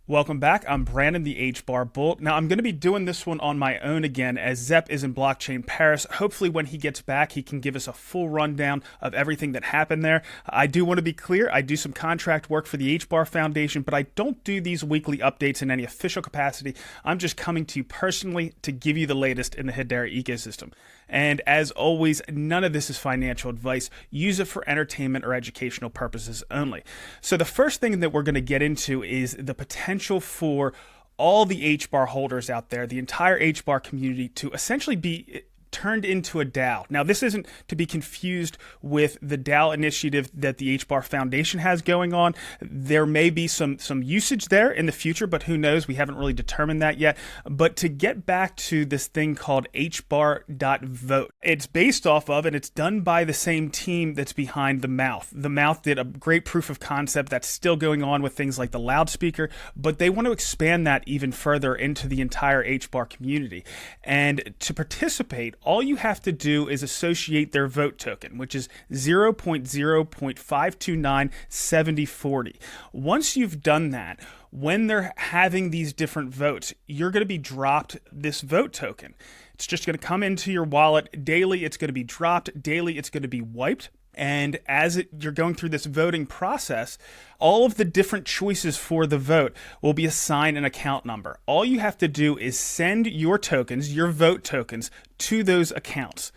Welcome back. I'm Brandon, the HBAR Bolt. Now, I'm going to be doing this one on my own again as Zep is in Blockchain Paris. Hopefully, when he gets back, he can give us a full rundown of everything that happened there. I do want to be clear, I do some contract work for the HBAR Foundation, but I don't do these weekly updates in any official capacity. I'm just coming to you personally to give you the latest in the Hedera ecosystem. And as always, none of this is financial advice. Use it for entertainment or educational purposes only. So the first thing that we're going to get into is the potential for all the HBAR holders out there, the entire HBAR community, to essentially be turned into a DAO. Now, this isn't to be confused with the DAO initiative that the HBAR Foundation has going on. There may be some usage there in the future, but who knows? We haven't really determined that yet. But to get back to this thing called HBAR.vote, it's based off of, and it's done by the same team that's behind The Mouth. The Mouth did a great proof of concept that's still going on with things like the loudspeaker, but they want to expand that even further into the entire HBAR community. And to participate, all you have to do is associate their vote token, which is 0.0.5297040. Once you've done that, when they're having these different votes, you're going to be dropped this vote token. It's just going to come into your wallet daily. It's going to be dropped daily. It's going to be wiped. And as you're going through this voting process, all of the different choices for the vote will be assigned an account number. All you have to do is send your tokens, your vote tokens, to those accounts,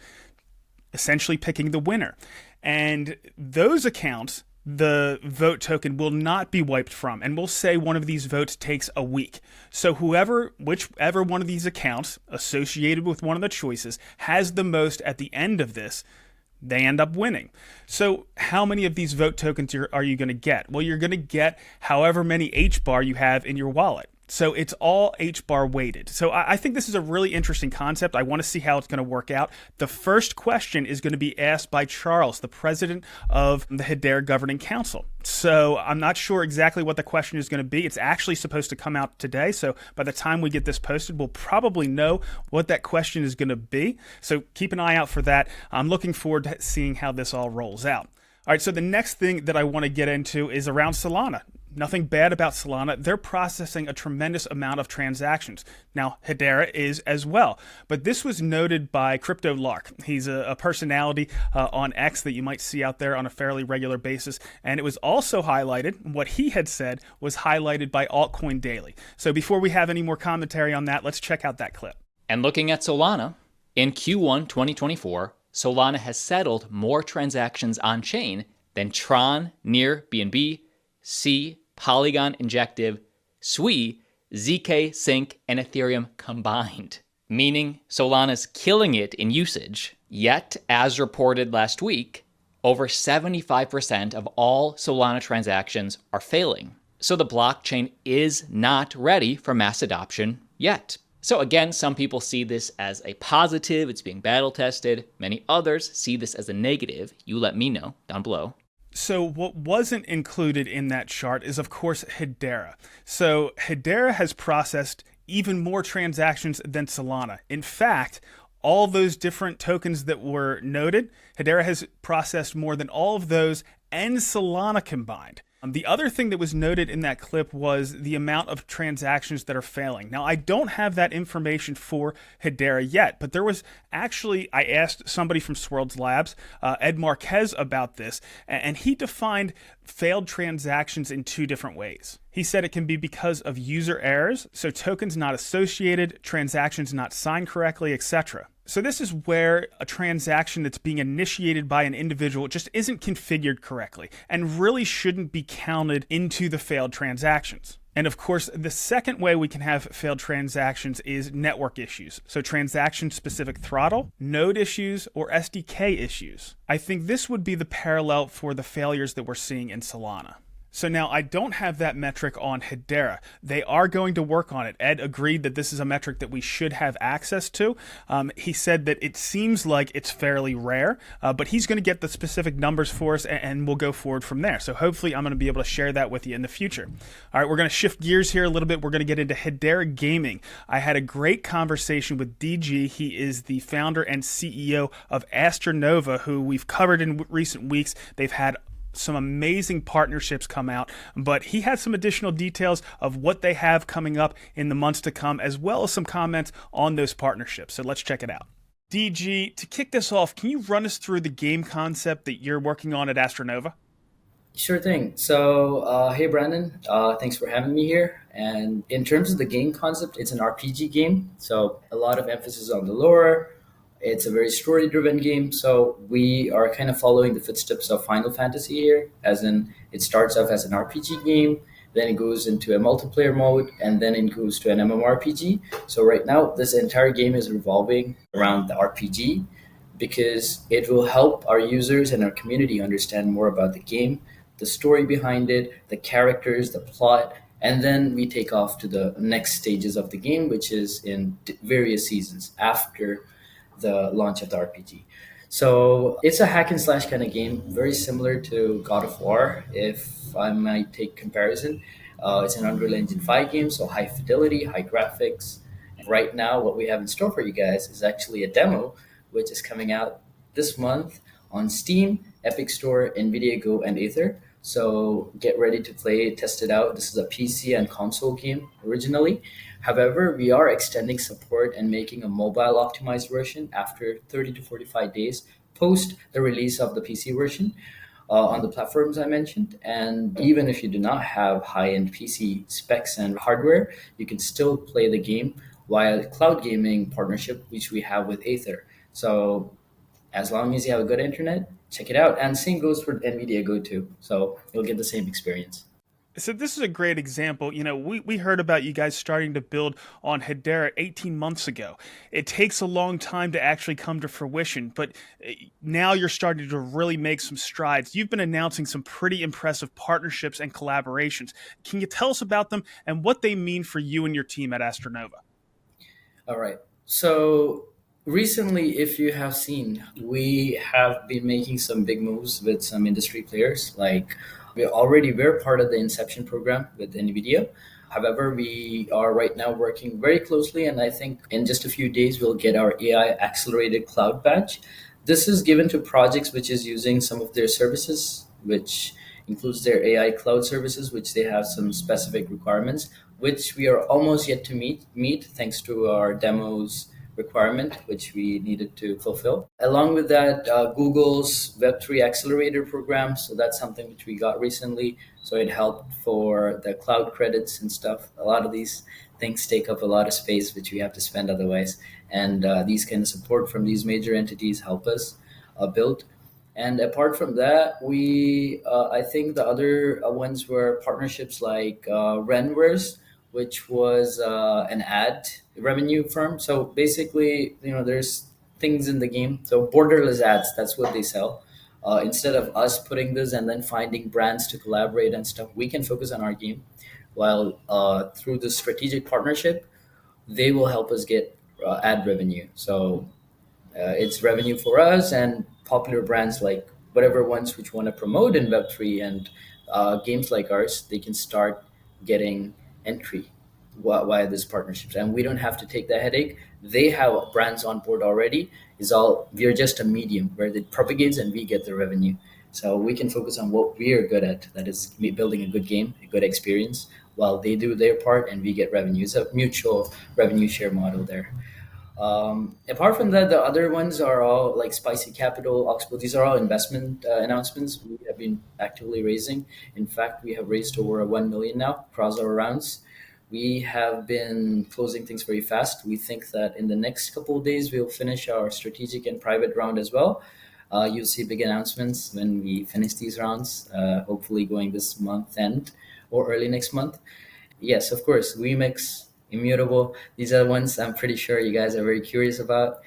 essentially picking the winner. And those accounts, the vote token will not be wiped from. And we'll say one of these votes takes a week. So whichever one of these accounts associated with one of the choices has the most at the end of this, they end up winning. So how many of these vote tokens are you going to get? Well, you're going to get however many HBAR you have in your wallet. So it's all HBAR weighted. So I think this is a really interesting concept. I want to see how it's going to work out. The first question is going to be asked by Charles, the president of the Hedera Governing Council. So I'm not sure exactly what the question is going to be. It's actually supposed to come out today. So by the time we get this posted, we'll probably know what that question is going to be. So keep an eye out for that. I'm looking forward to seeing how this all rolls out. All right, so the next thing that I want to get into is around Solana. Nothing bad about Solana. They're processing a tremendous amount of transactions. Now, Hedera is as well. But this was noted by Crypto Lark. He's a personality on X that you might see out there on a fairly regular basis. And it was also highlighted, what he had said was highlighted by Altcoin Daily. So before we have any more commentary on that, let's check out that clip. And looking at Solana, in Q1 2024, Solana has settled more transactions on-chain than Tron, Near, BNB, C, Polygon, Injective, Sui, ZK, Sync, and Ethereum combined, meaning Solana's killing it in usage. Yet, as reported last week, over 75% of all Solana transactions are failing. So the blockchain is not ready for mass adoption yet. So again, some people see this as a positive, it's being battle tested. Many others see this as a negative. You let me know down below. So what wasn't included in that chart is, of course, Hedera. So Hedera has processed even more transactions than Solana. In fact, all those different tokens that were noted, Hedera has processed more than all of those and Solana combined. The other thing that was noted in that clip was the amount of transactions that are failing. Now, I don't have that information for Hedera yet, but there was actually, I asked somebody from Swirlds Labs, Ed Marquez, about this, and he defined failed transactions in two different ways. He said it can be because of user errors, so tokens not associated, transactions not signed correctly, etc. So this is where a transaction that's being initiated by an individual just isn't configured correctly and really shouldn't be counted into the failed transactions. And of course, the second way we can have failed transactions is network issues. So transaction-specific throttle, node issues, or SDK issues. I think this would be the parallel for the failures that we're seeing in Solana. So now I don't have that metric on Hedera. They are going to work on it. Ed agreed that this is a metric that we should have access to. He said that it seems like it's fairly rare, but he's going to get the specific numbers for us and we'll go forward from there. So hopefully I'm going to be able to share that with you in the future. All right, we're going to shift gears here a little bit. We're going to get into Hedera Gaming. I had a great conversation with DG. He is the founder and CEO of Astra Nova, who we've covered in recent weeks. They've had some amazing partnerships come out, but he has some additional details of what they have coming up in the months to come, as well as some comments on those partnerships. So let's check it out. DG, to kick this off, can you run us through the game concept that you're working on at Astra Nova? Sure thing. So, hey, Brandon, thanks for having me here. And in terms of the game concept, it's an RPG game. So, a lot of emphasis on the lore. It's a very story driven game. So, we are kind of following the footsteps of Final Fantasy here, as in it starts off as an RPG game, then it goes into a multiplayer mode, and then it goes to an MMORPG. So, right now, this entire game is revolving around the RPG because it will help our users and our community understand more about the game, the story behind it, the characters, the plot, and then we take off to the next stages of the game, which is in various seasons after the launch of the RPG. So it's a hack and slash kind of game, very similar to God of War, if I might take comparison. It's an Unreal Engine 5 game, so high fidelity, high graphics. Right now, what we have in store for you guys is actually a demo, which is coming out this month on Steam, Epic Store, NVIDIA Go, and Aether. So get ready to play, test it out. This is a PC and console game originally. However, we are extending support and making a mobile optimized version after 30 to 45 days post the release of the PC version on the platforms I mentioned. And even if you do not have high-end PC specs and hardware, you can still play the game via cloud gaming partnership, which we have with Aether. So as long as you have a good internet, check it out. And same goes for NVIDIA Go too. So you'll get the same experience. So this is a great example. You know, we heard about you guys starting to build on Hedera 18 months ago. It takes a long time to actually come to fruition, but now you're starting to really make some strides. You've been announcing some pretty impressive partnerships and collaborations. Can you tell us about them and what they mean for you and your team at Astra Nova? All right. So recently, if you have seen, we have been making some big moves with some industry players. Like we're part of the Inception program with NVIDIA. However, we are right now working very closely, and I think in just a few days we'll get our AI accelerated cloud badge. This is given to projects which is using some of their services, which includes their AI cloud services, which they have some specific requirements, which we are almost yet to meet thanks to our demos requirement, which we needed to fulfill. Along with that, Google's Web3 Accelerator program. So that's something which we got recently. So it helped for the cloud credits and stuff. A lot of these things take up a lot of space, which we have to spend otherwise. And these kind of support from these major entities help us build. And apart from that, I think the other ones were partnerships like Renverse, which was an ad revenue firm. So basically, there's things in the game. So borderless ads, that's what they sell. Instead of us putting this and then finding brands to collaborate and stuff, we can focus on our game. While through this strategic partnership, they will help us get ad revenue. So it's revenue for us and popular brands like whatever ones which want to promote in Web3 and games like ours, they can start getting entry via these partnerships, and we don't have to take the headache. They have brands on board already. We're just a medium where it propagates and we get the revenue. So we can focus on what we are good at, that is building a good game, a good experience, while they do their part and we get revenue. It's a mutual revenue share model there. Apart from that, the other ones are all like Spicy Capital, Oxbow. These are all investment announcements we have been actively raising. In fact, we have raised over 1 million now across our rounds. We have been closing things very fast. We think that in the next couple of days, we'll finish our strategic and private round as well. You'll see big announcements when we finish these rounds, hopefully going this month end or early next month. Yes, of course, WeMix, Immutable. These are the ones I'm pretty sure you guys are very curious about.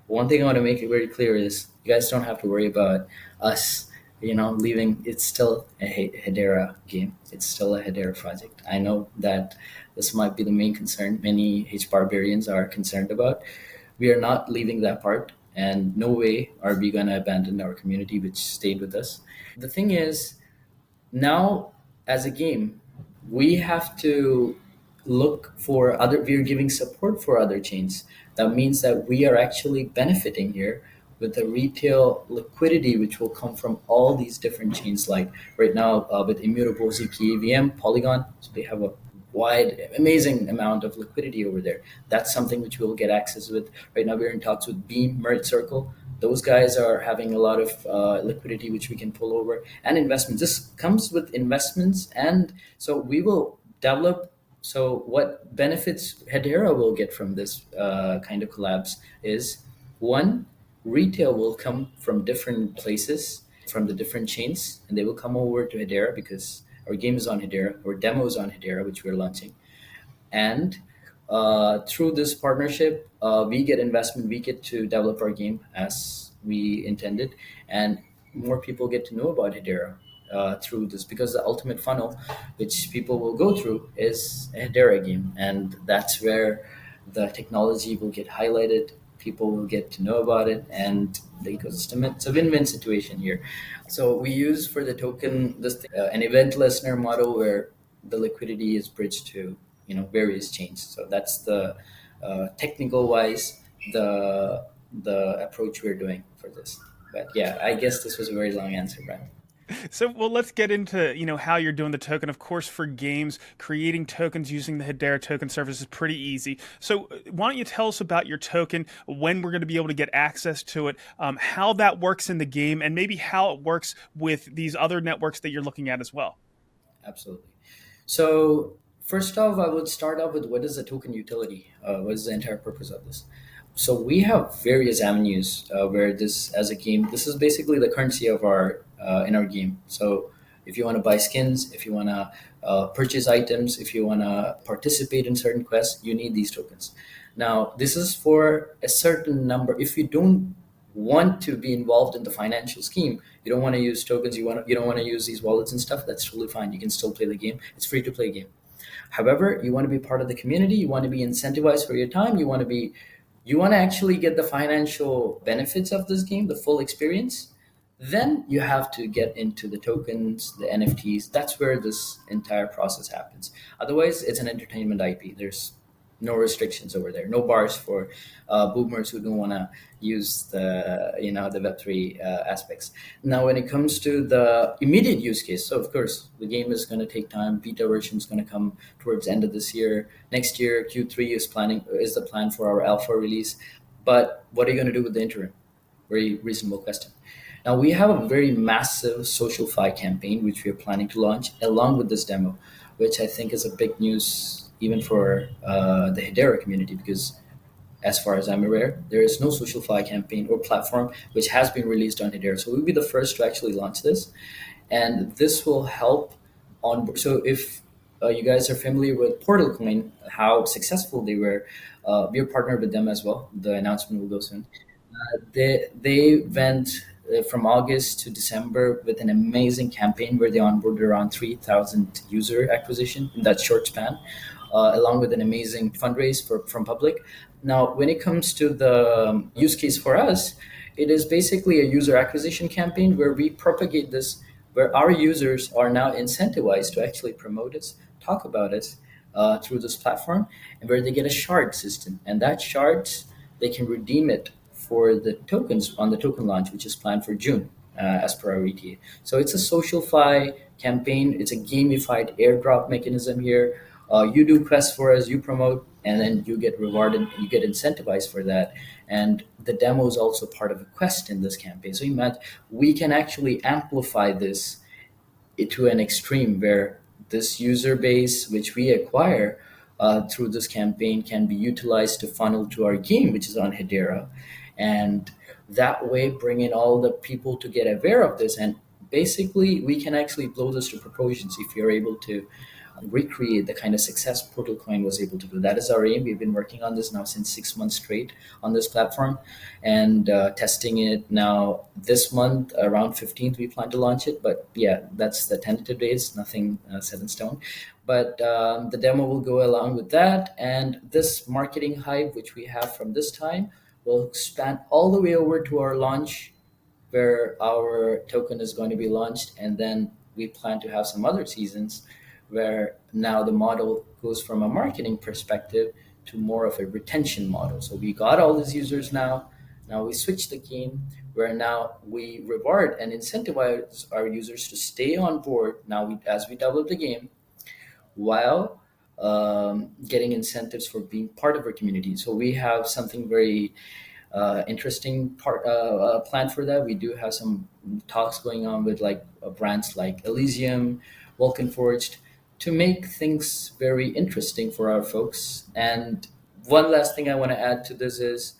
One thing I want to make it very clear is you guys don't have to worry about us leaving. It's still a Hedera game. It's still a Hedera project. I know that this might be the main concern many HBARbarians are concerned about. We are not leaving that part, and no way are we going to abandon our community, which stayed with us. The thing is, now as a game, we have to look we're giving support for other chains. That means that we are actually benefiting here with the retail liquidity, which will come from all these different chains. Like right now, with Immutable, ZK, VM, Polygon, so they have a wide, amazing amount of liquidity over there. That's something which we'll get access with. Right now, we're in talks with Beam, Merit Circle. Those guys are having a lot of liquidity which we can pull over, and investments. This comes with investments, and so we will develop. So what benefits Hedera will get from this kind of collabs is, one, retail will come from different places, from the different chains, and they will come over to Hedera because our game is on Hedera, our demo is on Hedera, which we're launching. And through this partnership, we get investment, we get to develop our game as we intended, and more people get to know about Hedera through this, because the ultimate funnel which people will go through is a Hedera game, and that's where the technology will get highlighted, people will get to know about it, and the ecosystem. It's a win-win situation here. So we use for the token an event listener model where the liquidity is bridged to various chains. So that's the technical wise the approach we're doing for this. But yeah, I guess this was a very long answer, Brian. So, well, let's get into, how you're doing the token. Of course, for games, creating tokens using the Hedera token service is pretty easy. So why don't you tell us about your token, when we're going to be able to get access to it, how that works in the game, and maybe how it works with these other networks that you're looking at as well. Absolutely. So first off, I would start off with what is the token utility? What is the entire purpose of this? So we have various avenues where this, as a game, this is basically the currency of our in our game. So if you want to buy skins, if you want to purchase items, if you want to participate in certain quests, you need these tokens. Now, this is for a certain number. If you don't want to be involved in the financial scheme, you don't want to use tokens, you don't want to use these wallets and stuff, that's totally fine. You can still play the game. It's free to play game. However, you want to be part of the community, you want to be incentivized for your time, you want to actually get the financial benefits of this game, the full experience, then you have to get into the tokens, the NFTs. That's where this entire process happens. Otherwise, it's an entertainment IP. There's no restrictions over there, no bars for boomers who don't want to use the the Web3 aspects. Now, when it comes to the immediate use case, so of course the game is going to take time. Beta version is going to come towards the end of this year. Next year, Q3 is the plan for our alpha release. But what are you going to do with the interim? Very reasonable question. Now, we have a very massive social fi campaign which we are planning to launch along with this demo, which I think is a big news even for the Hedera community, because as far as I'm aware, there is no social fi campaign or platform which has been released on Hedera. So we'll be the first to actually launch this, and this will help on. So if you guys are familiar with Portal Coin, how successful they were, we're partnered with them as well. The announcement will go soon. They went from August to December with an amazing campaign where they onboarded around 3,000 user acquisition in that short span, along with an amazing fundraise from public. Now, when it comes to the use case for us, it is basically a user acquisition campaign where we propagate this, where our users are now incentivized to actually promote us, talk about us through this platform, and where they get a shard system. And that shards, they can redeem it for the tokens on the token launch, which is planned for June, as per our ETA. So it's a social fi campaign. It's a gamified airdrop mechanism here. You do quests for us, you promote, and then you get rewarded, you get incentivized for that. And the demo is also part of a quest in this campaign. So imagine we can actually amplify this to an extreme where this user base, which we acquire through this campaign, can be utilized to funnel to our game, which is on Hedera. And that way, bring in all the people to get aware of this. And basically, we can actually blow this to proportions if you're able to recreate the kind of success Portal Coin was able to do. That is our aim. We've been working on this now since 6 months straight on this platform, and testing it now this month. Around 15th, we plan to launch it. But yeah, that's the tentative dates, nothing set in stone. But the demo will go along with that. And this marketing hype, which we have from this time, will span all the way over to our launch, where our token is going to be launched. And then we plan to have some other seasons where now the model goes from a marketing perspective to more of a retention model. So we got all these users now. Now we switch the game where now we reward and incentivize our users to stay on board. Now as we develop the game, while getting incentives for being part of our community. So we have something very interesting plan for that. We do have some talks going on with like brands like Elysium, Vulcan Forged, to make things very interesting for our folks. And one last thing I want to add to this is,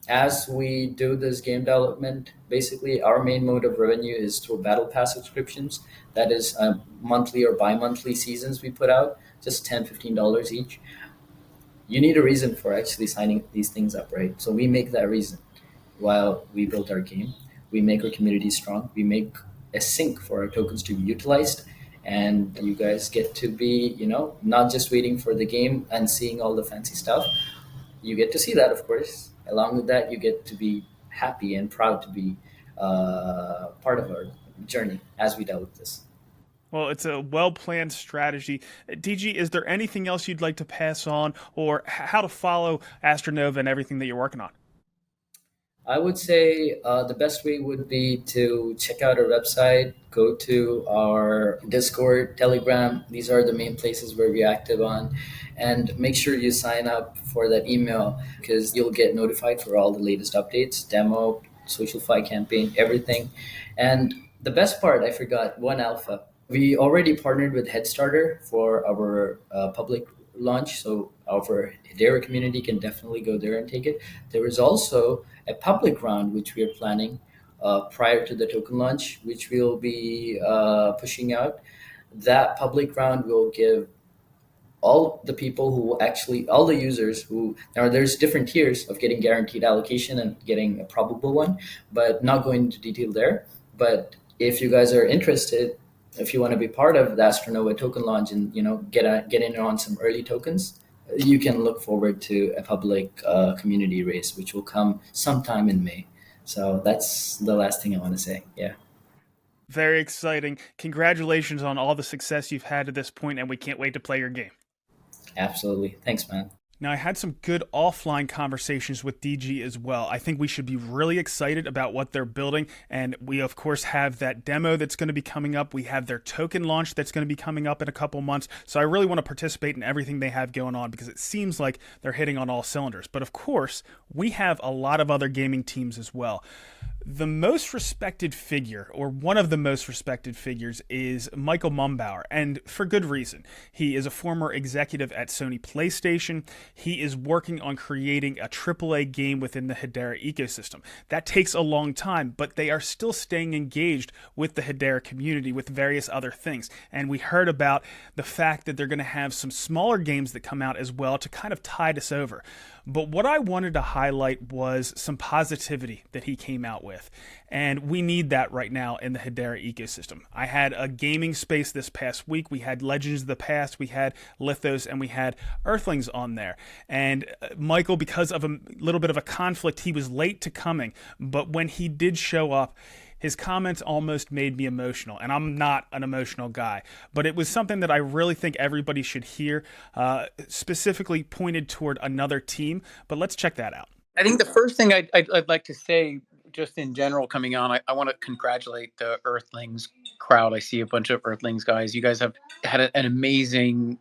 as we do this game development, basically our main mode of revenue is through battle pass subscriptions. That is monthly or bi-monthly seasons we put out, just $10-15 each. You need a reason for actually signing these things up, right? So we make that reason while we build our game. We make our community strong. We make a sink for our tokens to be utilized. And you guys get to be, not just waiting for the game and seeing all the fancy stuff. You get to see that, of course. Along with that, you get to be happy and proud to be part of our journey as we develop this. Well, it's a well-planned strategy. DG, is there anything else you'd like to pass on, or how to follow Astra Nova and everything that you're working on? I would say the best way would be to check out our website, go to our Discord, Telegram. These are the main places where we're active on. And make sure you sign up for that email, because you'll get notified for all the latest updates, demo, social fi campaign, everything. And the best part, I forgot, one alpha. We already partnered with Headstarter for our public launch, so our Hedera community can definitely go there and take it. There is also a public round which we are planning prior to the token launch, which we'll be pushing out. That public round will give all the people who actually, all the users who, now there's different tiers of getting guaranteed allocation and getting a probable one, but not going into detail there. But if you guys are interested, if you want to be part of the Astra Nova token launch and get in on some early tokens, you can look forward to a public community race, which will come sometime in May. So that's the last thing I want to say. Yeah. Very exciting. Congratulations on all the success you've had to this point, and we can't wait to play your game. Absolutely. Thanks, man. Now, I had some good offline conversations with DG as well. I think we should be really excited about what they're building. And we, of course, have that demo that's going to be coming up. We have their token launch that's going to be coming up in a couple months. So I really want to participate in everything they have going on, because it seems like they're hitting on all cylinders. But of course, we have a lot of other gaming teams as well. The most respected figure, or one of the most respected figures, is Michael Mumbauer, and for good reason. He is a former executive at Sony PlayStation. He is working on creating a AAA game within the Hedera ecosystem. That takes a long time, but they are still staying engaged with the Hedera community with various other things. And we heard about the fact that they're going to have some smaller games that come out as well to kind of tide us over. But what I wanted to highlight was some positivity that he came out with. And we need that right now in the Hedera ecosystem. I had a gaming space this past week. We had Legends of the Past, we had Lithos, and we had Earthlings on there. And Michael, because of a little bit of a conflict, he was late to coming. But when he did show up, his comments almost made me emotional, and I'm not an emotional guy, but it was something that I really think everybody should hear, specifically pointed toward another team. But let's check that out. I think the first thing I'd like to say, just in general coming on, I want to congratulate the Earthlings crowd. I see a bunch of Earthlings guys. You guys have had an amazing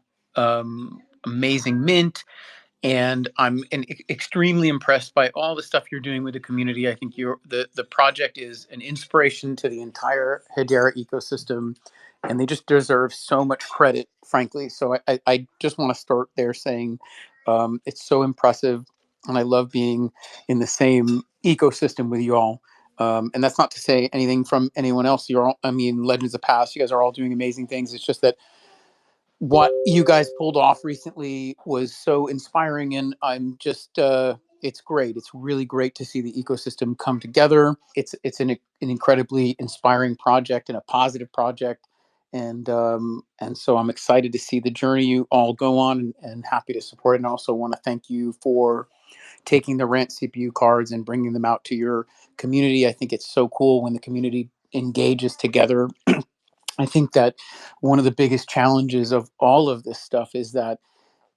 mint. And I'm extremely impressed by all the stuff you're doing with the community. I think the project is an inspiration to the entire Hedera ecosystem, and they just deserve so much credit, frankly. So I just want to start there saying it's so impressive, and I love being in the same ecosystem with you all. And that's not to say anything from anyone else. Legends of the Past, you guys are all doing amazing things. It's just that what you guys pulled off recently was so inspiring, and I'm just it's great. It's really great to see the ecosystem come together. It's an incredibly inspiring project and a positive project, and so I'm excited to see the journey you all go on, and happy to support it. And I also want to thank you for taking the rent CPU cards and bringing them out to your community. I think it's so cool when the community engages together. I think that one of the biggest challenges of all of this stuff is that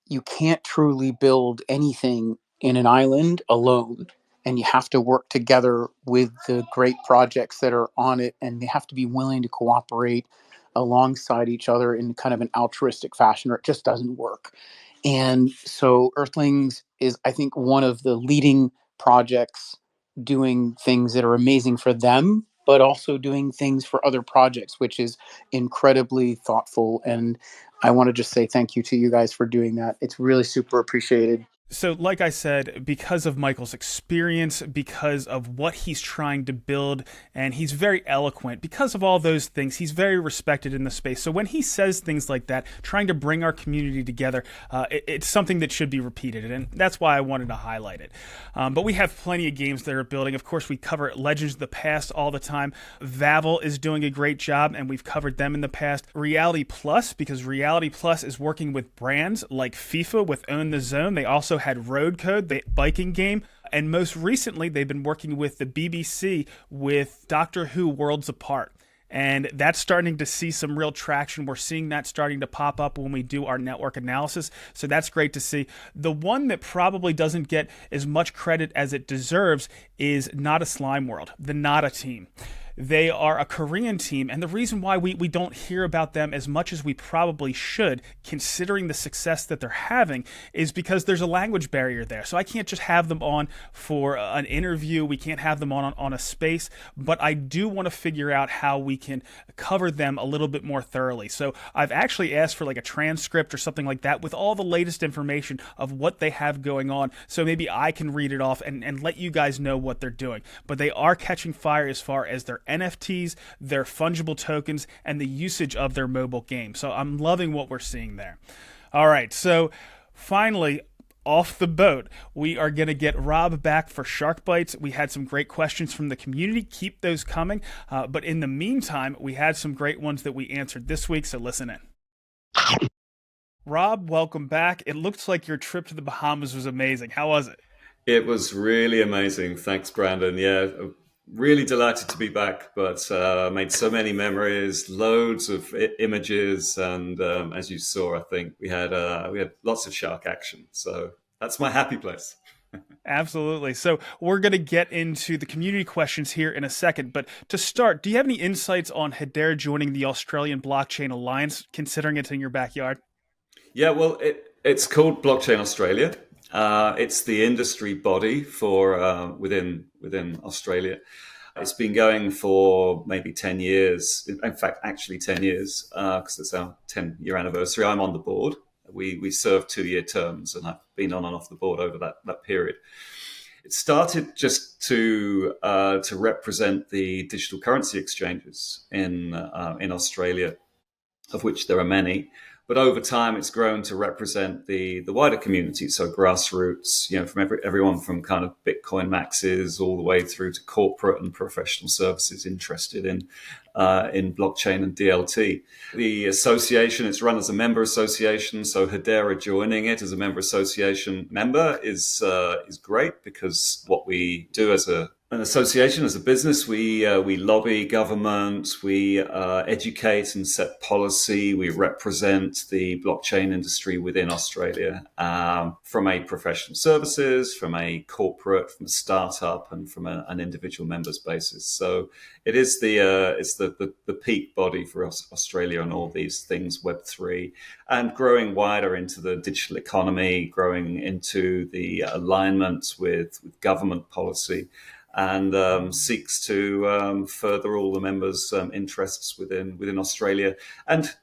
you can't truly build anything in an island alone. and you have to work together with the great projects that are on it, and they have to be willing to cooperate alongside each other in kind of an altruistic fashion, or it just doesn't work. And so Earthlings is, I think, one of the leading projects doing things that are amazing for them, but also doing things for other projects, which is incredibly thoughtful. And I want to just say thank you to you guys for doing that. It's really super appreciated. So, like I said, because of Michael's experience, because of what he's trying to build, and he's very eloquent, because of all those things, he's very respected in the space. So when he says things like that, trying to bring our community together, it's something that should be repeated, and that's why I wanted to highlight it. But we have plenty of games that are building. Of course, we cover Legends of the Past all the time. Vavel is doing a great job, and we've covered them in the past. Reality Plus, because Reality Plus is working with brands like FIFA with Own the Zone. They also had Road Code, the biking game, and most recently they've been working with the BBC with Doctor Who Worlds Apart. And that's starting to see some real traction. We're seeing that starting to pop up when we do our network analysis. So that's great to see. The one that probably doesn't get as much credit as it deserves is Not a Slime World, the Nada team. They are a Korean team, and the reason why we don't hear about them as much as we probably should, considering the success that they're having, is because there's a language barrier there. So I can't just have them on for an interview. We can't have them on a space, but I do want to figure out how we can cover them a little bit more thoroughly. So I've actually asked for like a transcript or something like that with all the latest information of what they have going on, so maybe I can read it off and let you guys know what they're doing. But they are catching fire as far as their NFTs, their fungible tokens, and the usage of their mobile game. So I'm loving what we're seeing there. All right, so finally, off the boat, we are going to get Rob back for Shark Bites. We had some great questions from the community. Keep those coming. But in the meantime, we had some great ones that we answered this week, so listen in. Rob, welcome back. It looks like your trip to the Bahamas was amazing. How was it? It was really amazing. Thanks, Brandon. Yeah, really delighted to be back, but made so many memories, loads of images, and as you saw, I think we had lots of shark action. So that's my happy place. Absolutely. So we're going to get into the community questions here in a second, but to start, do you have any insights on Hedera joining the Australian Blockchain Alliance, considering it's in your backyard? Yeah, well, it's called Blockchain Australia. It's the industry body for within Australia. It's been going for maybe 10 years. In fact, actually 10 years, because it's our 10-year anniversary. I'm on the board. We serve 2-year terms, and I've been on and off the board over that period. It started just to represent the digital currency exchanges in Australia, of which there are many. But over time, it's grown to represent the wider community, so grassroots, from everyone from kind of Bitcoin maxes all the way through to corporate and professional services interested in blockchain and DLT. The association, it's run as a member association, so Hedera joining it as a member association member is great, because what we do as an association, as a business, we lobby government, we educate and set policy, we represent the blockchain industry within Australia, from a professional services, from a corporate, from a startup, and from an individual members basis. So it is the peak body for Australia on all these things, Web3, and growing wider into the digital economy, growing into the alignment with government policy, and seeks to further all the members' interests within Australia and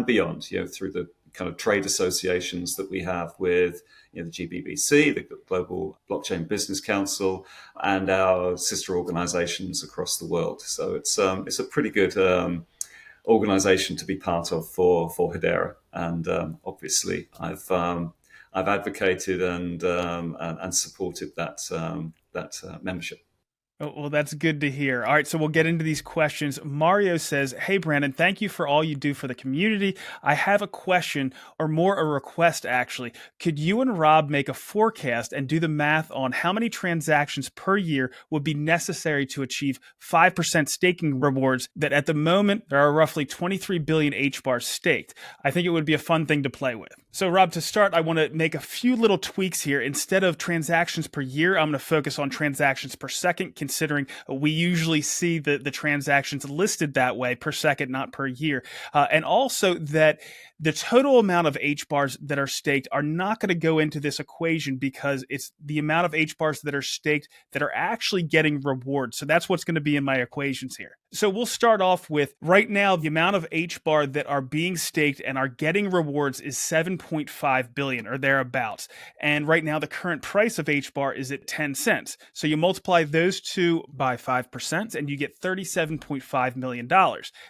beyond, through the kind of trade associations that we have with the GBBC, the Global Blockchain Business Council, and our sister organizations across the world. So it's a pretty good organization to be part of for Hedera, and obviously I've advocated and supported that membership. Oh, well, that's good to hear. All right, so we'll get into these questions. Mario says, "Hey, Brandon, thank you for all you do for the community. I have a question, or more a request, actually. Could you and Rob make a forecast and do the math on how many transactions per year would be necessary to achieve 5% staking rewards that at the moment there are roughly 23 billion HBARs staked? I think it would be a fun thing to play with." So, Rob, to start, I want to make a few little tweaks here. Instead of transactions per year, I'm going to focus on transactions per second, considering we usually see the transactions listed that way per second, not per year. And also that the total amount of HBARs that are staked are not going to go into this equation because it's the amount of HBARs that are staked that are actually getting rewards. So that's what's going to be in my equations here. So we'll start off with right now, the amount of HBAR that are being staked and are getting rewards is 7.5 billion or thereabouts. And right now, the current price of HBAR is at 10 cents. So you multiply those two by 5% and you get $37.5 million.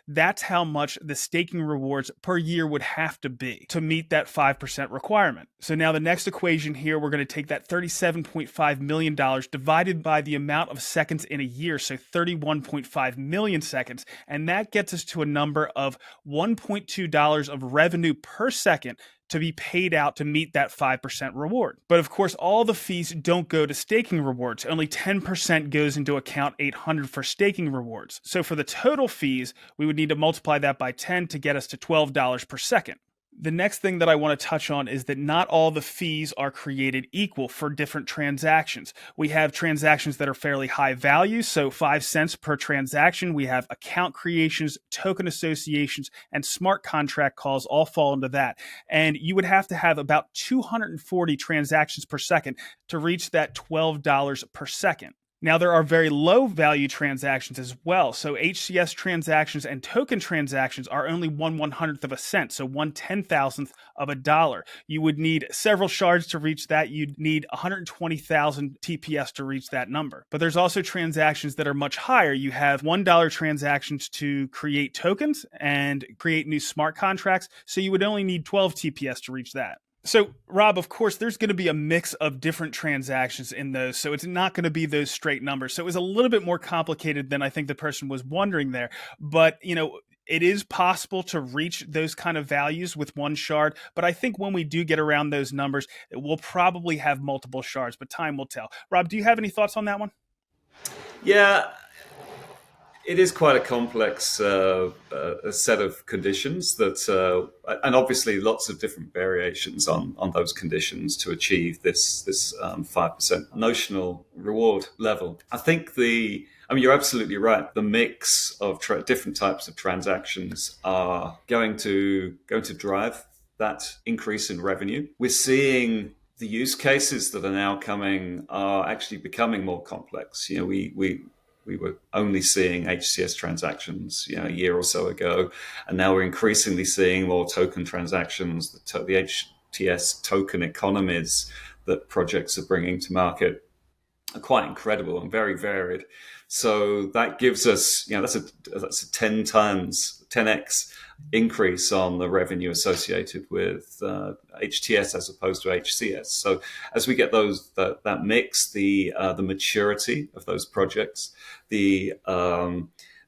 That's how much the staking rewards per year would have to be to meet that 5% requirement. So now the next equation here, we're going to take that $37.5 million divided by the amount of seconds in a year, so 31.5 million seconds, and that gets us to a number of $1.2 of revenue per second to be paid out to meet that 5% reward. But of course, all the fees don't go to staking rewards. Only 10% goes into account 800 for staking rewards. So for the total fees, we would need to multiply that by 10 to get us to $12 per second. The next thing that I want to touch on is that not all the fees are created equal for different transactions. We have transactions that are fairly high value, so 5 cents per transaction. We have account creations, token associations, and smart contract calls all fall into that. And you would have to have about 240 transactions per second to reach that $12 per second. Now, there are very low value transactions as well. So HCS transactions and token transactions are only 1/100th of a cent, so 1/10,000th of a dollar. You would need several shards to reach that. You'd need 120,000 TPS to reach that number. But there's also transactions that are much higher. You have $1 transactions to create tokens and create new smart contracts. So you would only need 12 TPS to reach that. So, Rob, of course, there's going to be a mix of different transactions in those. So it's not going to be those straight numbers. So it was a little bit more complicated than I think the person was wondering there. But, it is possible to reach those kind of values with one shard. But I think when we do get around those numbers, we'll probably have multiple shards, but time will tell. Rob, do you have any thoughts on that one? Yeah. It is quite a complex a set of conditions that, and obviously lots of different variations on those conditions to achieve this 5% notional reward level. I think you're absolutely right. The mix of different types of transactions are going to drive that increase in revenue. We're seeing the use cases that are now coming are actually becoming more complex. We were only seeing HCS transactions, a year or so ago, and now we're increasingly seeing more token transactions. The HTS token economies that projects are bringing to market are quite incredible and very varied. So that gives us, that's a 10x increase on the revenue associated with HTS as opposed to HCS. So as we get that mix, the maturity of those projects, the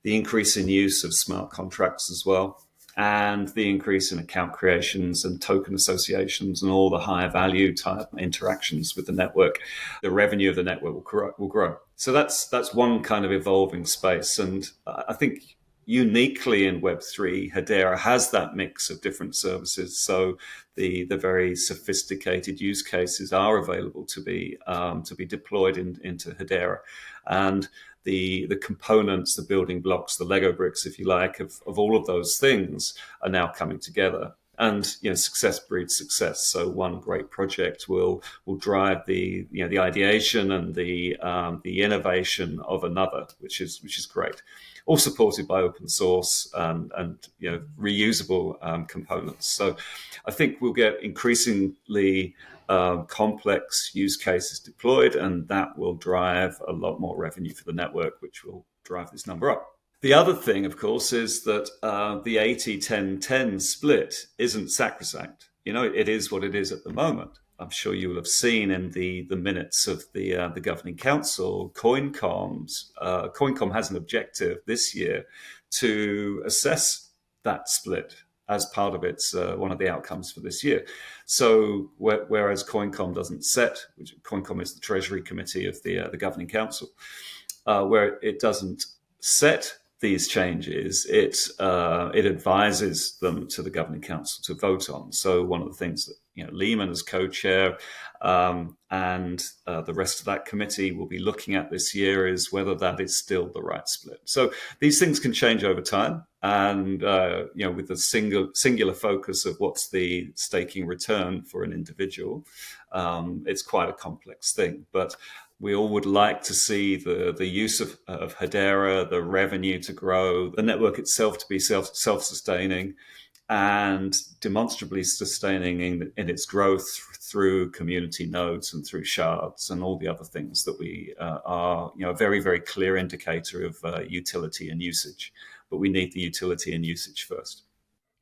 increase in use of smart contracts as well, and the increase in account creations and token associations and all the higher value type interactions with the network, the revenue of the network will grow. So that's one kind of evolving space. And I think uniquely in Web3, Hedera has that mix of different services. So the very sophisticated use cases are available to be deployed into Hedera. And the components, the building blocks, the Lego bricks, if you like, of all of those things are now coming together. And success breeds success. So one great project will drive the ideation and the innovation of another, which is great. All supported by open source and reusable components. So I think we'll get increasingly complex use cases deployed, and that will drive a lot more revenue for the network, which will drive this number up. The other thing, of course, is that the 80-10-10 split isn't sacrosanct. It is what it is at the moment. I'm sure you will have seen in the minutes of the governing council, CoinCom has an objective this year to assess that split as part of its one of the outcomes for this year. So whereas CoinCom doesn't set, which CoinCom is the Treasury Committee of the governing council, where it doesn't set these changes, it advises them to the governing council to vote on. So one of the things that Lehman as co-chair and the rest of that committee will be looking at this year is whether that is still the right split. So these things can change over time, and with the singular focus of what's the staking return for an individual, it's quite a complex thing. But we all would like to see the use of Hedera, the revenue to grow, the network itself to be self-sustaining and demonstrably sustaining in its growth through community nodes and through shards and all the other things that we are a very, very clear indicator of utility and usage. But we need the utility and usage first.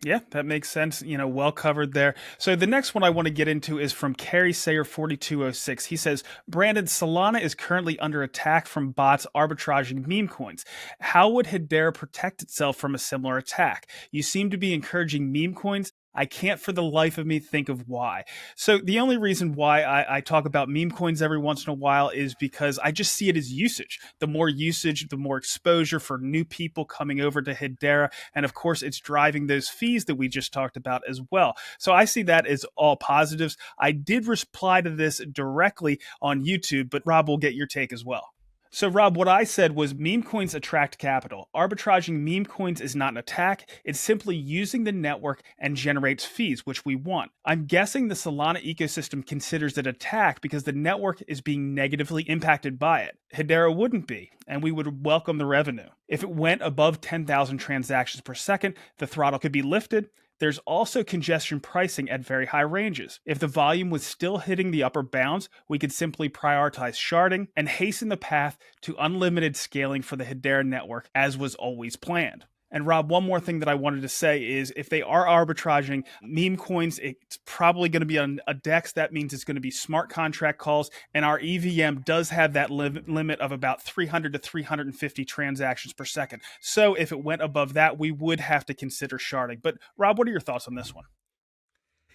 Yeah, that makes sense. Well covered there. So the next one I want to get into is from Carrie Sayer 4206. He says, Brandon, Solana is currently under attack from bots arbitraging meme coins. How would Hedera protect itself from a similar attack? You seem to be encouraging meme coins. I can't for the life of me think of why. So the only reason why I talk about meme coins every once in a while is because I just see it as usage. The more usage, the more exposure for new people coming over to Hedera. And of course, it's driving those fees that we just talked about as well. So I see that as all positives. I did reply to this directly on YouTube, but Rob will get your take as well. So, Rob, what I said was meme coins attract capital. Arbitraging meme coins is not an attack. It's simply using the network and generates fees, which we want. I'm guessing the Solana ecosystem considers it an attack because the network is being negatively impacted by it. Hedera wouldn't be, and we would welcome the revenue. If it went above 10,000 transactions per second, the throttle could be lifted. There's also congestion pricing at very high ranges. If the volume was still hitting the upper bounds, we could simply prioritize sharding and hasten the path to unlimited scaling for the Hedera network, as was always planned. And Rob, one more thing that I wanted to say is if they are arbitraging meme coins, it's probably going to be on a DEX. That means it's going to be smart contract calls. And our EVM does have that limit of about 300 to 350 transactions per second. So if it went above that, we would have to consider sharding. But Rob, what are your thoughts on this one?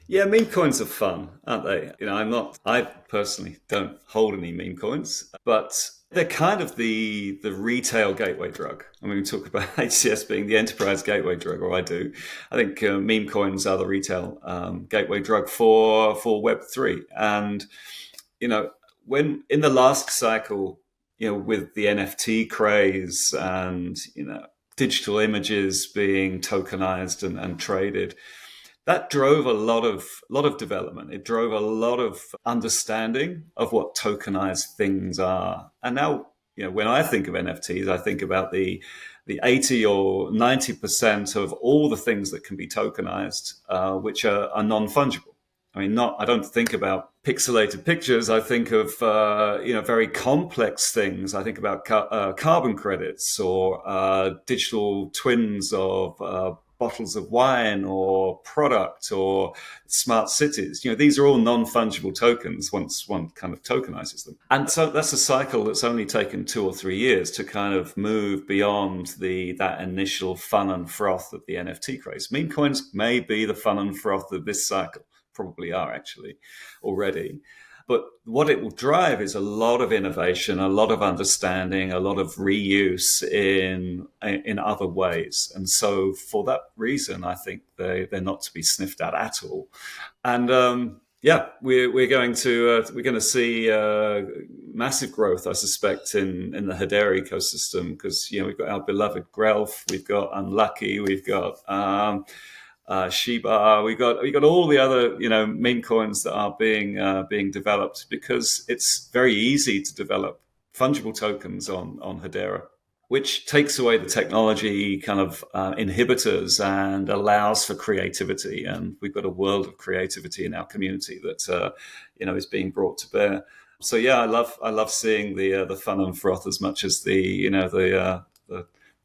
Yeah, meme coins are fun, aren't they? I personally don't hold any meme coins, but they're kind of the retail gateway drug. I mean, we talk about HCS being the enterprise gateway drug, or I do. I think meme coins are the retail gateway drug for Web3. And, when in the last cycle, with the NFT craze and, digital images being tokenized and traded, that drove a lot of development. It drove a lot of understanding of what tokenized things are. And now, when I think of NFTs, I think about the 80 or 90% of all the things that can be tokenized, which are non-fungible. I mean, I don't think about pixelated pictures. I think of, very complex things. I think about carbon credits or digital twins of bottles of wine or product or smart cities. These are all non-fungible tokens once one kind of tokenizes them. And so that's a cycle that's only taken 2 or 3 years to kind of move beyond that initial fun and froth of the NFT craze. Meme coins may be the fun and froth of this cycle, probably are actually already. But what it will drive is a lot of innovation, a lot of understanding, a lot of reuse in other ways. And so for that reason, I think they're not to be sniffed at all. And we're going to see massive growth, I suspect, in the Hedera ecosystem because we've got our beloved Grelf, we've got Unlucky, we've got HBAR, we got all the other meme coins that are being developed because it's very easy to develop fungible tokens on Hedera, which takes away the technology kind of inhibitors and allows for creativity. And we've got a world of creativity in our community that is being brought to bear. So yeah, I love seeing the fun and froth as much as the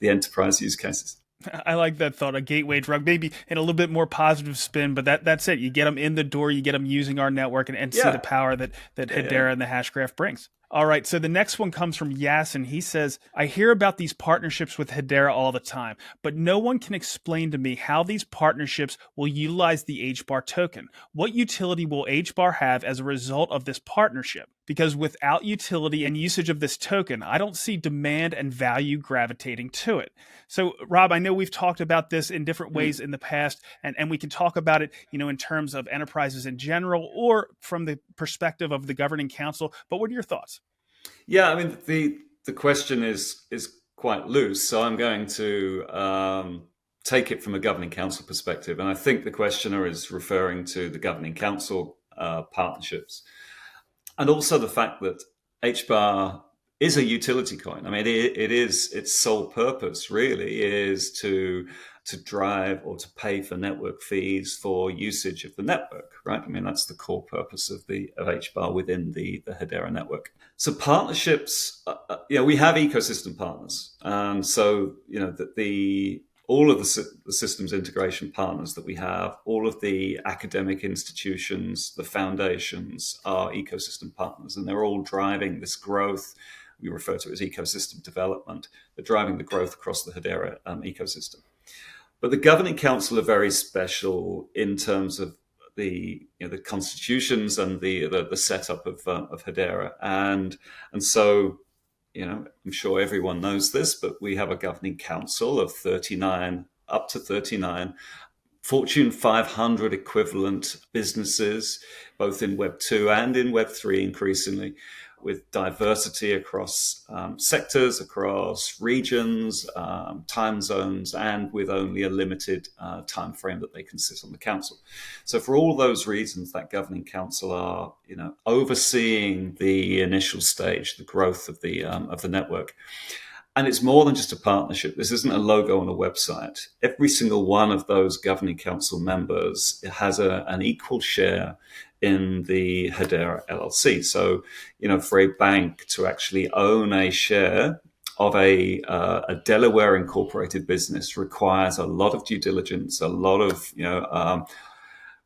enterprise use cases. I like that thought, a gateway drug, maybe in a little bit more positive spin, but that's it. You get them in the door, you get them using our network and see the Yeah. power that Hedera and the Hashgraph brings. All right, so the next one comes from Yasin. He says, I hear about these partnerships with Hedera all the time, but no one can explain to me how these partnerships will utilize the HBAR token. What utility will HBAR have as a result of this partnership? Because without utility and usage of this token, I don't see demand and value gravitating to it. So, Rob, I know we've talked about this in different ways in the past, and we can talk about it, in terms of enterprises in general or from the perspective of the governing council. But what are your thoughts? Yeah, I mean, the question is quite loose, so I'm going to take it from a governing council perspective, and I think the questioner is referring to the governing council partnerships, and also the fact that HBAR is a utility coin. I mean, it is, its sole purpose really is to drive or to pay for network fees for usage of the network, right? I mean, that's the core purpose of HBAR within the Hedera network. So partnerships, we have ecosystem partners, and so all of the systems integration partners that we have, all of the academic institutions, the foundations are ecosystem partners, and they're all driving this growth. We refer to it as ecosystem development. They're driving the growth across the Hedera ecosystem. But the governing council are very special in terms of the constitutions and the setup of Hedera, and so I'm sure everyone knows this, but we have a governing council of up to 39 Fortune 500 equivalent businesses, both in Web 2 and in Web 3 increasingly, with diversity across sectors, across regions, time zones, and with only a limited time frame that they can sit on the council. So for all those reasons, that governing council are, overseeing the initial stage, the growth of the network. And it's more than just a partnership. This isn't a logo on a website. Every single one of those governing council members has an equal share in the Hedera LLC. So, for a bank to actually own a share of a Delaware incorporated business requires a lot of due diligence, a lot of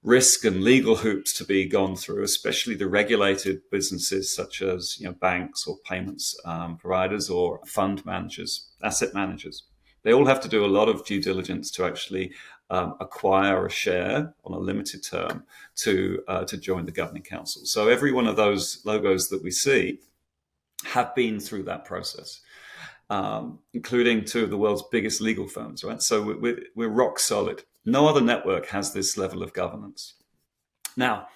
risk and legal hoops to be gone through, especially the regulated businesses such as banks or payments providers or fund managers, asset managers. They all have to do a lot of due diligence to actually acquire a share on a limited term to join the governing council. So every one of those logos that we see have been through that process, including two of the world's biggest legal firms, right? So we're rock solid. No other network has this level of governance. Now,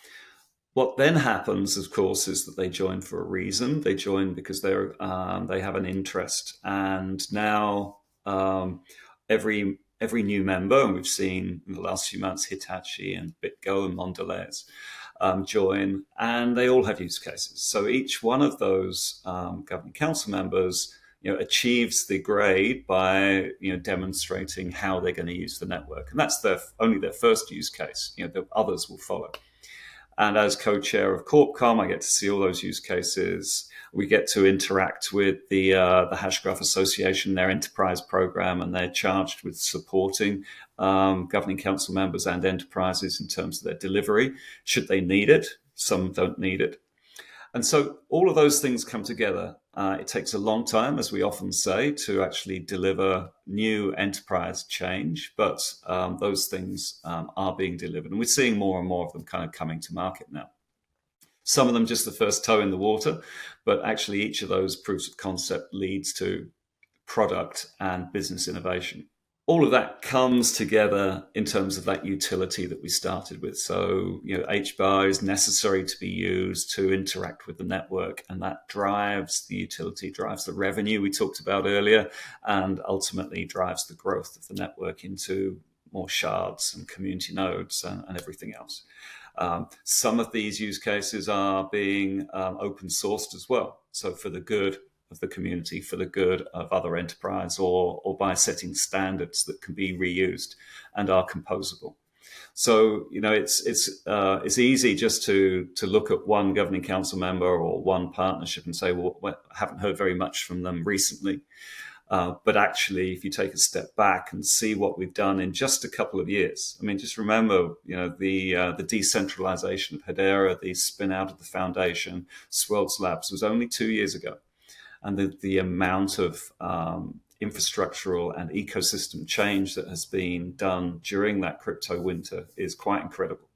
what then happens, of course, is that they join for a reason. They join because they have an interest, and now every new member, and we've seen in the last few months Hitachi and BitGo and Mondelez join, and they all have use cases. So each one of those governing council members achieves the grade by demonstrating how they're going to use the network, and that's only their first use case. The others will follow. And as co-chair of CorpCom, I get to see all those use cases. We get to interact with the Hashgraph Association, their enterprise program, and they're charged with supporting governing council members and enterprises in terms of their delivery, should they need it. Some don't need it. And so all of those things come together. It takes a long time, as we often say, to actually deliver new enterprise change, but those things are being delivered. And we're seeing more and more of them kind of coming to market now. Some of them just the first toe in the water, but actually each of those proofs of concept leads to product and business innovation. All of that comes together in terms of that utility that we started with. So, HBAR is necessary to be used to interact with the network, and that drives the utility, drives the revenue we talked about earlier, and ultimately drives the growth of the network into more shards and community nodes and everything else. Some of these use cases are being open sourced as well. So for the good of the community, for the good of other enterprise, or by setting standards that can be reused and are composable. So it's easy just to look at one governing council member or one partnership and say, well, I haven't heard very much from them recently. But actually, if you take a step back and see what we've done in just a couple of years, I mean, just remember, the decentralization of Hedera, the spin out of the foundation, Swirlds Labs was only 2 years ago. And the amount of infrastructural and ecosystem change that has been done during that crypto winter is quite incredible.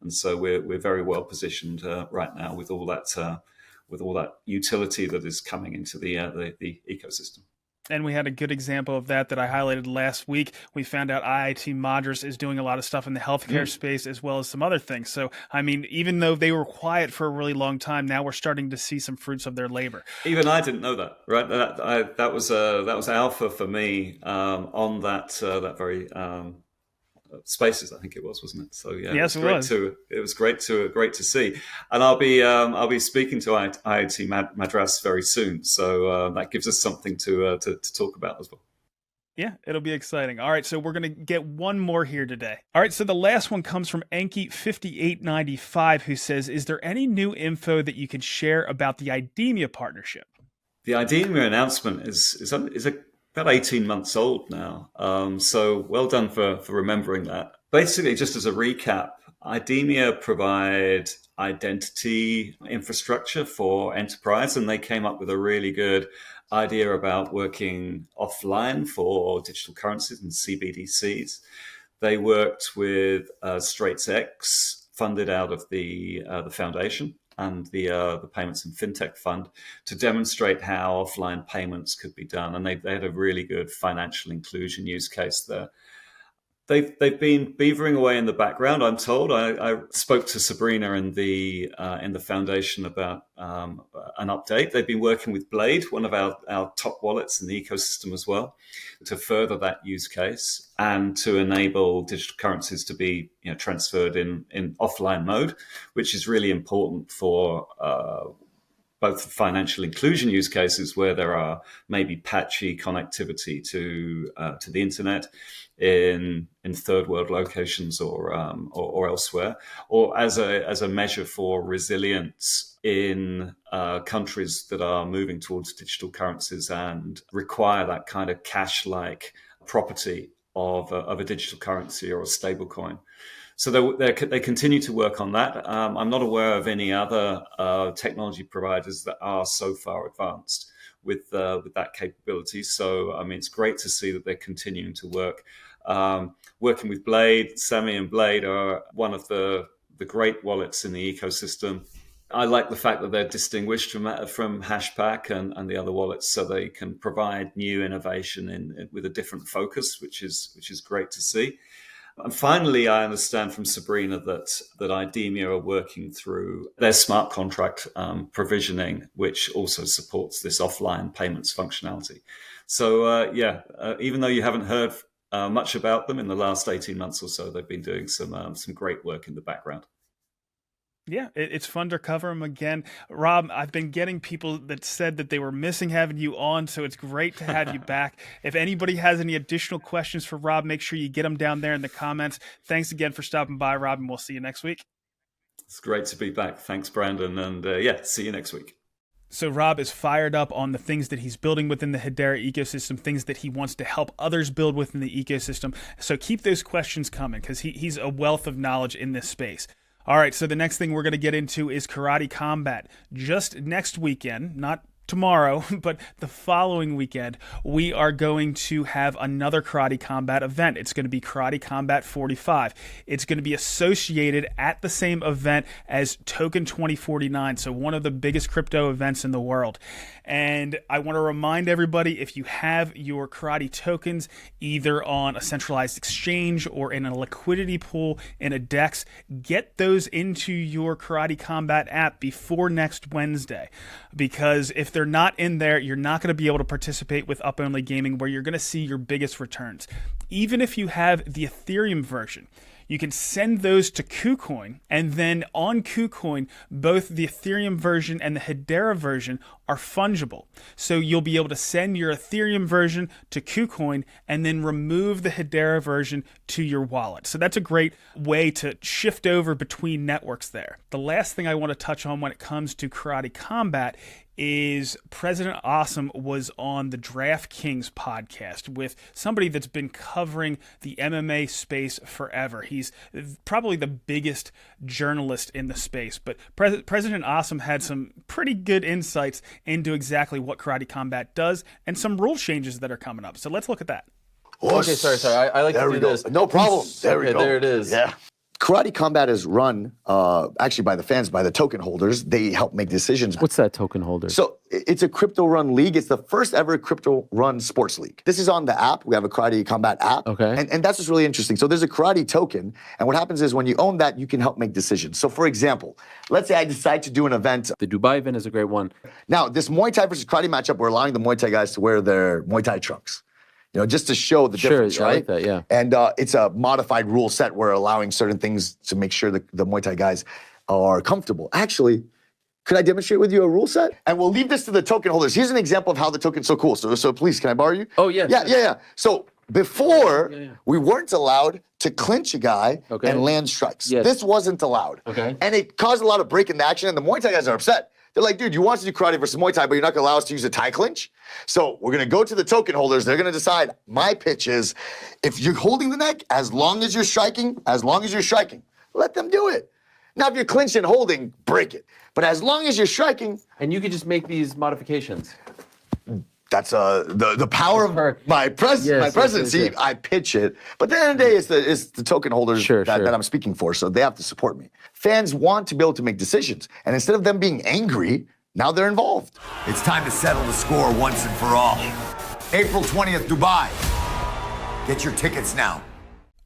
And so we're very well positioned right now with all that utility that is coming into the ecosystem. And we had a good example of that I highlighted last week. We found out IIT Madras is doing a lot of stuff in the healthcare space as well as some other things. So, I mean, even though they were quiet for a really long time, now we're starting to see some fruits of their labor. Even I didn't know that, right? That was alpha for me on that very Spaces, I think it was, wasn't it? So yeah, yes, it was great to see, and I'll be speaking to IIT Madras very soon, so that gives us something to talk about as well. Yeah, it'll be exciting. All right, so we're going to get one more here today. All right, so the last one comes from Enki5895, who says, is there any new info that you can share about the IDEMIA partnership? The IDEMIA announcement is about 18 months old now. So well done for remembering that. Basically, just as a recap, IDEMIA provide identity infrastructure for enterprise, and they came up with a really good idea about working offline for digital currencies and CBDCs. They worked with StraitsX, funded out of the foundation, and the Payments and FinTech Fund, to demonstrate how offline payments could be done. And they had a really good financial inclusion use case there. They've been beavering away in the background, I'm told. I spoke to Sabrina in the foundation about an update. They've been working with Blade, one of our top wallets in the ecosystem as well, to further that use case and to enable digital currencies to be transferred in offline mode, which is really important for both financial inclusion use cases where there are maybe patchy connectivity to the internet in third world locations or elsewhere, or as a measure for resilience in countries that are moving towards digital currencies and require that kind of cash-like property of a digital currency or a stable coin. So they continue to work on that. I'm not aware of any other technology providers that are so far advanced with that capability. So, I mean, it's great to see that they're continuing to work. Working with Blade, Sammy and Blade are one of the great wallets in the ecosystem. I like the fact that they're distinguished from Hashpack and the other wallets, so they can provide new innovation with a different focus, which is great to see. And finally, I understand from Sabrina that IDEMIA are working through their smart contract provisioning, which also supports this offline payments functionality. So even though you haven't heard much about them in the last 18 months or so, they've been doing some great work in the background. Yeah, it's fun to cover them again. Rob, I've been getting people that said that they were missing having you on, so it's great to have you back. If anybody has any additional questions for Rob, make sure you get them down there in the comments. Thanks again for stopping by, Rob, and we'll see you next week. It's great to be back. Thanks, Brandon, and see you next week. So Rob is fired up on the things that he's building within the Hedera ecosystem, things that he wants to help others build within the ecosystem. So keep those questions coming because he's a wealth of knowledge in this space. All right, so the next thing we're going to get into is Karate Combat. Just next weekend, not tomorrow, but the following weekend, we are going to have another Karate Combat event. It's going to be Karate Combat 45. It's going to be associated at the same event as Token 2049, so one of the biggest crypto events in the world. And I want to remind everybody, if you have your karate tokens either on a centralized exchange or in a liquidity pool in a DEX, get those into your Karate Combat app before next Wednesday. Because if they're not in there, you're not going to be able to participate with up-only gaming where you're going to see your biggest returns. Even if you have the Ethereum version, you can send those to KuCoin, and then on KuCoin, both the Ethereum version and the Hedera version are fungible. So you'll be able to send your Ethereum version to KuCoin and then remove the Hedera version to your wallet. So that's a great way to shift over between networks there. The last thing I want to touch on when it comes to Karate Combat is President Awesome was on the DraftKings podcast with somebody that's been covering the MMA space forever. He's probably the biggest journalist in the space, but President Awesome had some pretty good insights into exactly what Karate Combat does and some rule changes that are coming up. So let's look at that. Okay, sorry. I like to do this. No problem. There we go. There it is. Yeah. Karate Combat is run actually by the fans, by the token holders. They help make decisions. What's that token holder? So it's a crypto-run league. It's the first ever crypto-run sports league. This is on the app. We have a Karate Combat app. Okay. And that's what's really interesting. So there's a karate token. And what happens is when you own that, you can help make decisions. So for example, let's say I decide to do an event. The Dubai event is a great one. Now, this Muay Thai versus karate matchup, we're allowing the Muay Thai guys to wear their Muay Thai trunks. You know, just to show the difference, right? I like that, yeah. And it's a modified rule set. We're allowing certain things to make sure that the Muay Thai guys are comfortable. Actually, could I demonstrate with you a rule set? And we'll leave this to the token holders. Here's an example of how the token's so cool. So please, can I borrow you? Oh, yeah. Yeah. So before, we weren't allowed to clinch a guy and land strikes. Yes. This wasn't allowed. Okay. And it caused a lot of break in the action, and the Muay Thai guys are upset. They're like, dude, you want us to do karate versus Muay Thai, but you're not going to allow us to use a Thai clinch? So we're going to go to the token holders. They're going to decide. My pitch is, if you're holding the neck, as long as you're striking, let them do it. Now, if you're clinched and holding, break it. But as long as you're striking. And you could just make these modifications. That's the power of my presidency. Yes. I pitch it, but at the end of the day, it's the token holders that I'm speaking for, so they have to support me. Fans want to be able to make decisions, and instead of them being angry, now they're involved. It's time to settle the score once and for all. April 20th, Dubai. Get your tickets now.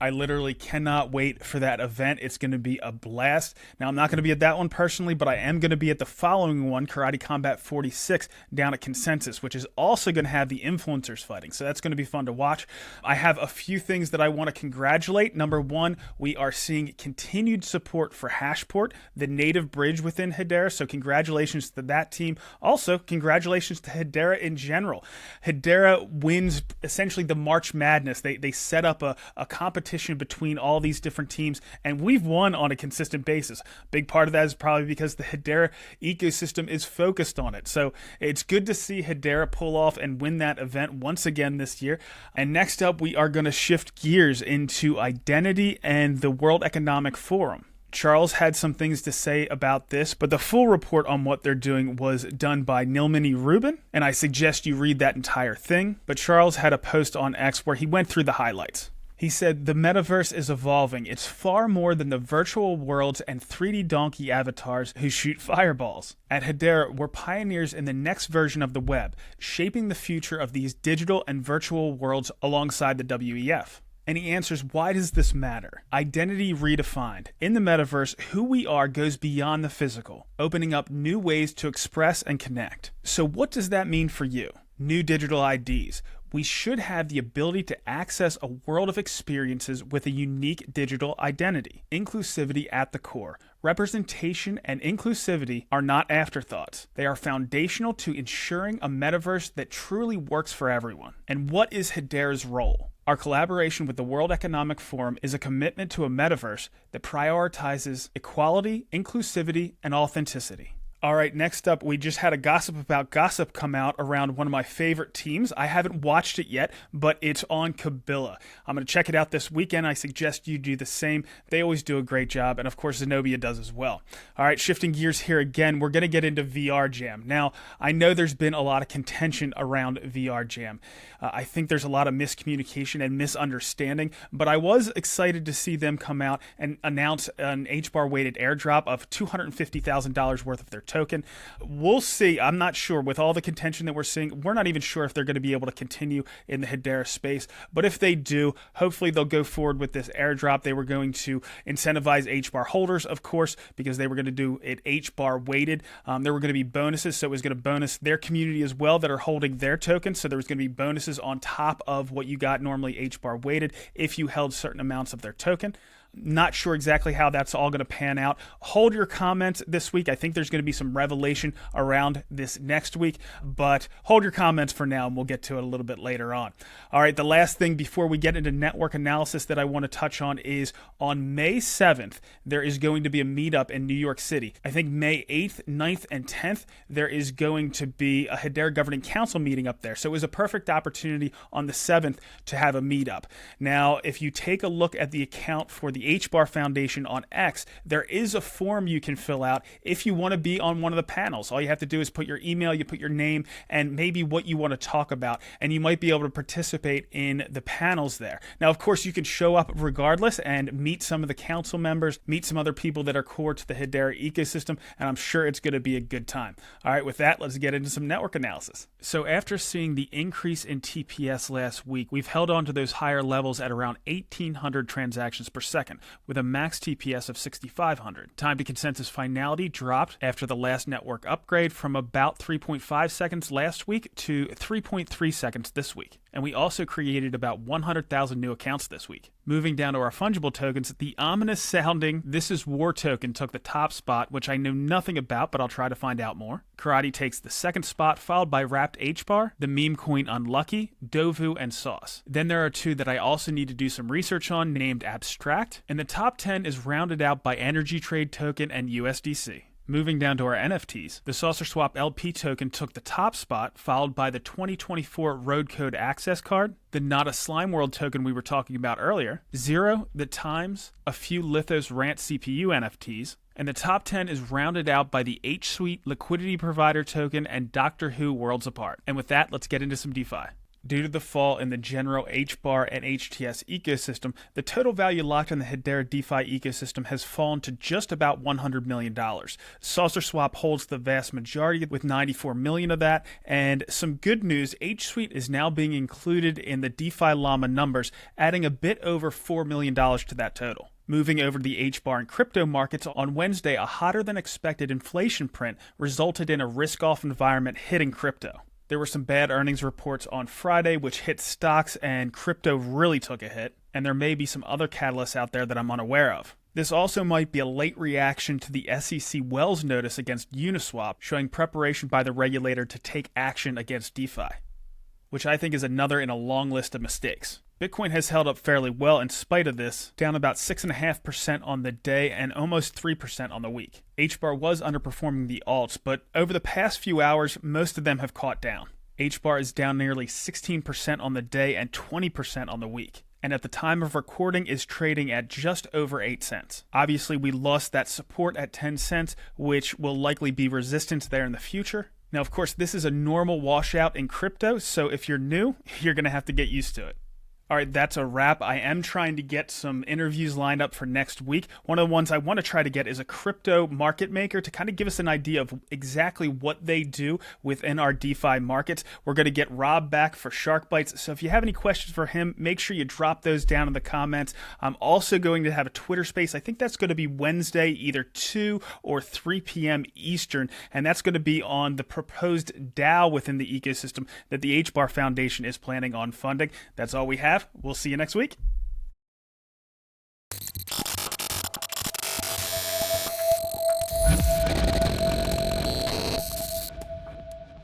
I literally cannot wait for that event. It's going to be a blast. Now, I'm not going to be at that one personally, but I am going to be at the following one, Karate Combat 46, down at Consensus, which is also going to have the influencers fighting. So that's going to be fun to watch. I have a few things that I want to congratulate. Number one, we are seeing continued support for Hashport, the native bridge within Hedera. So congratulations to that team. Also, congratulations to Hedera in general. Hedera wins essentially the March Madness. They set up a competition between all these different teams, and we've won on a consistent basis. Big part of that is probably because the Hedera ecosystem is focused on it. So it's good to see Hedera pull off and win that event once again this year. And next up, we are going to shift gears into identity and the World Economic Forum. Charles had some things to say about this, but the full report on what they're doing was done by Nilmini Rubin, and I suggest you read that entire thing. But Charles had a post on X where he went through the highlights. He said, the metaverse is evolving. It's far more than the virtual worlds and 3D donkey avatars who shoot fireballs. At Hedera, we're pioneers in the next version of the web, shaping the future of these digital and virtual worlds alongside the WEF. And he answers, why does this matter? Identity redefined. In the metaverse, who we are goes beyond the physical, opening up new ways to express and connect. So what does that mean for you? New digital IDs. We should have the ability to access a world of experiences with a unique digital identity. Inclusivity at the core. Representation and inclusivity are not afterthoughts. They are foundational to ensuring a metaverse that truly works for everyone. And what is Hedera's role? Our collaboration with the World Economic Forum is a commitment to a metaverse that prioritizes equality, inclusivity, and authenticity. All right, next up, we just had a Gossip About Gossip come out around one of my favorite teams. I haven't watched it yet, but it's on Kabila. I'm going to check it out this weekend. I suggest you do the same. They always do a great job, and of course, Zenobia does as well. All right, shifting gears here again, we're going to get into vrJam. Now, I know there's been a lot of contention around vrJam. I think there's a lot of miscommunication and misunderstanding, but I was excited to see them come out and announce an HBAR-weighted airdrop of $250,000 worth of their token. We'll see. I'm not sure. With all the contention that we're seeing, we're not even sure if they're going to be able to continue in the Hedera space. But if they do, hopefully they'll go forward with this airdrop. They were going to incentivize HBAR holders, of course, because they were going to do it HBAR weighted. There were going to be bonuses, so it was going to bonus their community as well that are holding their tokens. So there was going to be bonuses on top of what you got normally HBAR weighted if you held certain amounts of their token. Not sure exactly how that's all going to pan out. Hold your comments this week. I think there's going to be some revelation around this next week, but hold your comments for now and we'll get to it a little bit later on. All right, the last thing before we get into network analysis that I want to touch on is on May 7th, there is going to be a meetup in New York City. I think May 8th, 9th, and 10th, there is going to be a Hedera Governing Council meeting up there. So it was a perfect opportunity on the 7th to have a meetup. Now, if you take a look at the account for the HBAR Foundation on X, there is a form you can fill out if you want to be on one of the panels. All you have to do is put your email, you put your name, and maybe what you want to talk about, and you might be able to participate in the panels there. Now, of course, you can show up regardless and meet some of the council members, meet some other people that are core to the Hedera ecosystem, and I'm sure it's going to be a good time. All right, with that, let's get into some network analysis. So after seeing the increase in TPS last week, we've held on to those higher levels at around 1,800 transactions per second, with a max TPS of 6,500. Time to consensus finality dropped after the last network upgrade from about 3.5 seconds last week to 3.3 seconds this week. And we also created about 100,000 new accounts this week. Moving down to our fungible tokens, the ominous sounding This Is War token took the top spot, which I know nothing about, but I'll try to find out more. Karate takes the second spot, followed by Wrapped HBAR, the meme coin Unlucky, Dovu, and Sauce. Then there are two that I also need to do some research on, named Abstract, and the top 10 is rounded out by Energy Trade token and USDC. Moving down to our NFTs, the Saucer Swap LP token took the top spot, followed by the 2024 Road Code Access card, the Not a Slime World token we were talking about earlier, Zero, the Times, a few Lithos Rant CPU NFTs, and the top 10 is rounded out by the H-Suite Liquidity Provider token and Doctor Who Worlds Apart. And with that, let's get into some DeFi. Due to the fall in the general HBAR and HTS ecosystem, the total value locked in the Hedera DeFi ecosystem has fallen to just about $100 million. Saucer Swap holds the vast majority with $94 million of that, and some good news, H-Suite is now being included in the DeFi Llama numbers, adding a bit over $4 million to that total. Moving over to the HBAR and crypto markets, on Wednesday, a hotter than expected inflation print resulted in a risk-off environment hitting crypto. There were some bad earnings reports on Friday, which hit stocks, and crypto really took a hit, and there may be some other catalysts out there that I'm unaware of. This also might be a late reaction to the SEC Wells notice against Uniswap, showing preparation by the regulator to take action against DeFi, which I think is another in a long list of mistakes. Bitcoin has held up fairly well in spite of this, down about 6.5% on the day and almost 3% on the week. HBAR was underperforming the alts, but over the past few hours, most of them have caught down. HBAR is down nearly 16% on the day and 20% on the week, and at the time of recording is trading at just over 8 cents. Obviously, we lost that support at 10 cents, which will likely be resistance there in the future. Now, of course, this is a normal washout in crypto, so if you're new, you're going to have to get used to it. All right, that's a wrap. I am trying to get some interviews lined up for next week. One of the ones I want to try to get is a crypto market maker to kind of give us an idea of exactly what they do within our DeFi markets. We're going to get Rob back for Shark Bites. So if you have any questions for him, make sure you drop those down in the comments. I'm also going to have a Twitter space. I think that's going to be Wednesday, either 2 or 3 p.m. Eastern, and that's going to be on the proposed DAO within the ecosystem that the HBAR Foundation is planning on funding. That's all we have. We'll see you next week.